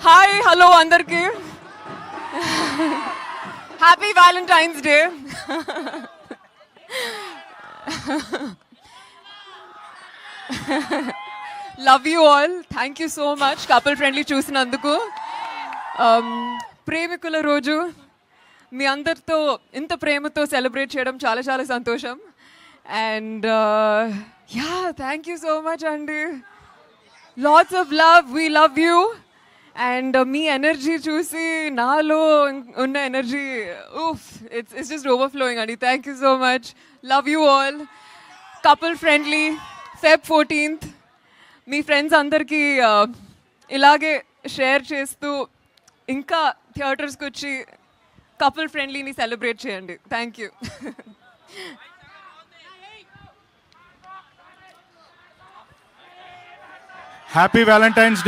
Hi hello అందరికి happy Valentine's day. Love you all. Thank you so much couple friendly చూసినందుకు. ప్రేమికుల రోజు మీ అందరితో ఇంత ప్రేమతో సెలబ్రేట్ చేయడం చాలా చాలా సంతోషం. And yeah, thank you so much అండి. Lots of love. We love you. And మీ ఎనర్జీ చూసి నాలో ఉన్న ఎనర్జీ ఇట్స్ జస్ట్ ఓవర్ఫ్లోయింగ్ అండి. Thank you so much. Love you all. Couple friendly Feb 14th మీ ఫ్రెండ్స్ అందరికీ ఇలాగే షేర్ చేస్తూ ఇంకా థియేటర్స్కి వచ్చి కపుల్ ఫ్రెండ్లీని సెలబ్రేట్ చేయండి. Thank you. Happy Valentine's day.